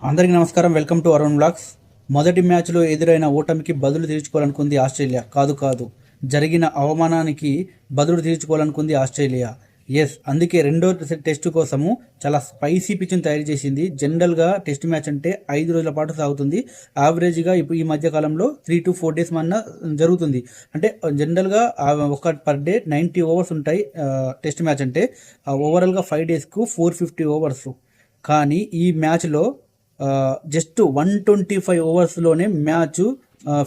అందరికీ నమస్కారం. Welcome to Arun blogs. మొదటి మ్యాచ్లో ఎదురైన ఓటమికి బదులు తీర్చుకోవాలనుకుంది ఆస్ట్రేలియా. కాదు జరిగిన అవమానానికి బదులు తీర్చుకోవాలనుకుంది ఆస్ట్రేలియా. అందుకే రెండో టెస్ట్ కోసము చాలా స్పైసీ పిచ్ని తయారు చేసింది. జనరల్గా టెస్ట్ మ్యాచ్ అంటే 5 రోజుల పాటు సాగుతుంది. యావరేజ్గా ఇప్పుడు ఈ మధ్య కాలంలో 3 to 4 days మన్నా జరుగుతుంది. అంటే జనరల్గా ఒక పర్ డే 90 overs ఉంటాయి. టెస్ట్ మ్యాచ్ అంటే ఓవరాల్గా 5 daysకు 450 overs. కానీ ఈ మ్యాచ్లో జస్ట్ 125 ఓవర్స్లోనే మ్యాచ్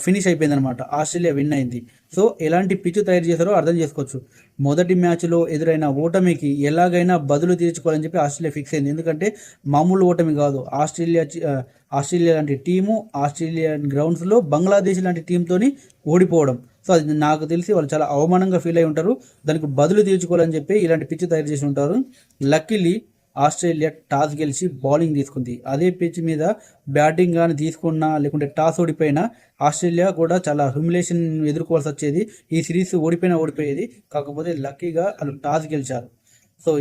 ఫినిష్ అయిపోయింది అనమాట. ఆస్ట్రేలియా విన్ అయింది. సో ఎలాంటి పిచ్ తయారు చేశారో అర్థం చేసుకోవచ్చు. మొదటి మ్యాచ్లో ఎదురైన ఓటమికి ఎలాగైనా బదులు తీర్చుకోవాలని చెప్పి ఆస్ట్రేలియా ఫిక్స్ అయింది. ఎందుకంటే మామూలు ఓటమి కాదు. ఆస్ట్రేలియా లాంటి టీము ఆస్ట్రేలియన్ గ్రౌండ్స్లో బంగ్లాదేశ్ లాంటి టీంతోని ఓడిపోవడం. సో అది నాకు తెలిసి వాళ్ళు చాలా అవమానంగా ఫీల్ అయి ఉంటారు. దానికి బదులు తీర్చుకోవాలని చెప్పి ఇలాంటి పిచ్ తయారు చేసి ఉంటారు. లక్కీలీ ఆస్ట్రేలియా టాస్ గెలిచి బౌలింగ్ తీసుకుంది. అదే పిచ్ మీద బ్యాటింగ్ కానీ తీసుకున్నా లేకుంటే టాస్ ఓడిపోయినా ఆస్ట్రేలియా కూడా చాలా హ్యూమిలేషన్ ఎదుర్కోవాల్సి వచ్చేది. ఈ సిరీస్ ఓడిపోయేది. కాకపోతే లక్కీగా వాళ్ళు టాస్ గెలిచారు. సో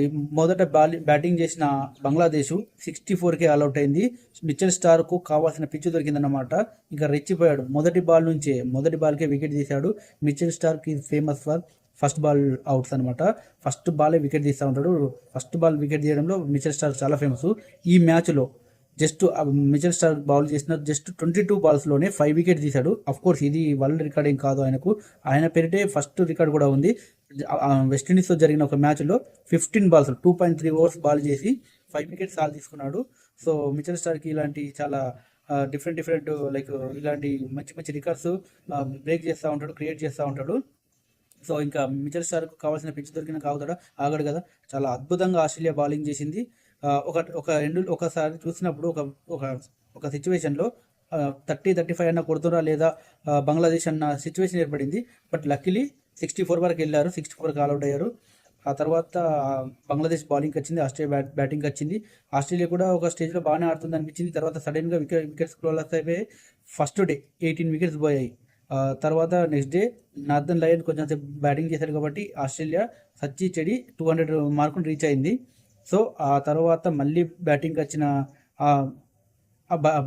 మొదట బ్యాటింగ్ చేసిన బంగ్లాదేశ్ 64కే ఆల్అౌట్ అయింది. మిచెల్ స్టార్కు కావాల్సిన పిచ్ దొరికిందన్నమాట. ఇంకా రెచ్చిపోయాడు. మొదటి బాల్కే వికెట్ తీశాడు. Mitchell Starc is famous for first ball outs అనమాట. ఫస్ట్ బాలే వికెట్ తీస్తూ ఉంటాడు. ఫస్ట్ బాల్ వికెట్ తీయడంలో మిచెల్ స్టార్క్ చాలా ఫేమస్. ఈ మ్యాచ్లో జస్ట్ మిచెల్ స్టార్క్ బౌల్ చేసిన జస్ట్ 22 balsలోనే 5 వికెట్ తీశాడు. అఫ్కోర్స్ ఇది వరల్డ్ రికార్డ్ ఏం కాదు ఆయనకు. ఆయన పేరిటే ఫస్ట్ రికార్డ్ కూడా ఉంది. వెస్టిండీస్తో జరిగిన ఒక మ్యాచ్లో 15 balls 2.3 overs బాల్ చేసి 5 వికెట్స్ తీసుకున్నాడు. సో మిచెల్ స్టార్క్ ఇలాంటి చాలా డిఫరెంట్ లైక్ ఇలాంటి మంచి రికార్డ్స్ బ్రేక్ చేస్తూ ఉంటాడు, క్రియేట్ చేస్తూ ఉంటాడు. సో ఇంకా మిచెల్ స్టార్క్ కావాల్సిన పిచ్ దొరికిన ఆగడు కదా. చాలా అద్భుతంగా ఆస్ట్రేలియా బౌలింగ్ చేసింది. ఒకసారి చూసినప్పుడు ఒక సిచ్యువేషన్లో 30-35 అన్న కొడుతురా లేదా బంగ్లాదేశ్ అన్న సిచ్యువేషన్ ఏర్పడింది. బట్ లక్కీలీ 64 వరకు వెళ్ళారు. 64కి ఆల్అౌట్ అయ్యారు. ఆ తర్వాత బంగ్లాదేశ్ బౌలింగ్కి వచ్చింది, ఆస్ట్రేలియా బ్యాటింగ్కి వచ్చింది. ఆస్ట్రేలియా కూడా ఒక స్టేజ్లో బాగానే ఆడుతుంది అనిపించింది. తర్వాత సడన్గా వికెట్స్ క్లోజ్ అయిపోయి ఫస్ట్ డే 18 వికెట్స్ పోయాయి. తర్వాత నెక్స్ట్ డే నార్థన్ లయన్ కొంచెం సేపు బ్యాటింగ్ చేశారు కాబట్టి ఆస్ట్రేలియా సచ్చి చెడి 200 మార్కును రీచ్ అయింది. సో ఆ తర్వాత మళ్ళీ బ్యాటింగ్కి వచ్చిన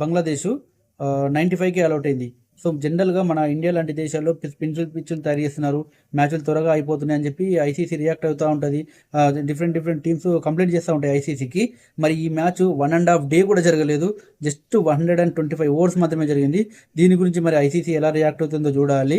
బంగ్లాదేశ్ 95కే ఆల్అౌట్ అయింది. సో జనరల్గా మన ఇండియా లాంటి దేశాల్లో పిచ్చులు తయారు చేస్తున్నారు, మ్యాచ్లు త్వరగా అయిపోతున్నాయి అని చెప్పి ఐసీసీ రియాక్ట్ అవుతూ ఉంటుంది. డిఫరెంట్ టీమ్స్ కంప్లైంట్ చేస్తూ ఉంటాయి ఐసీసీకి. మరి ఈ మ్యాచ్ 1.5 day కూడా జరగలేదు. జస్ట్ 125 overs మాత్రమే జరిగింది. దీని గురించి మరి ఐసీసీ ఎలా రియాక్ట్ అవుతుందో చూడాలి.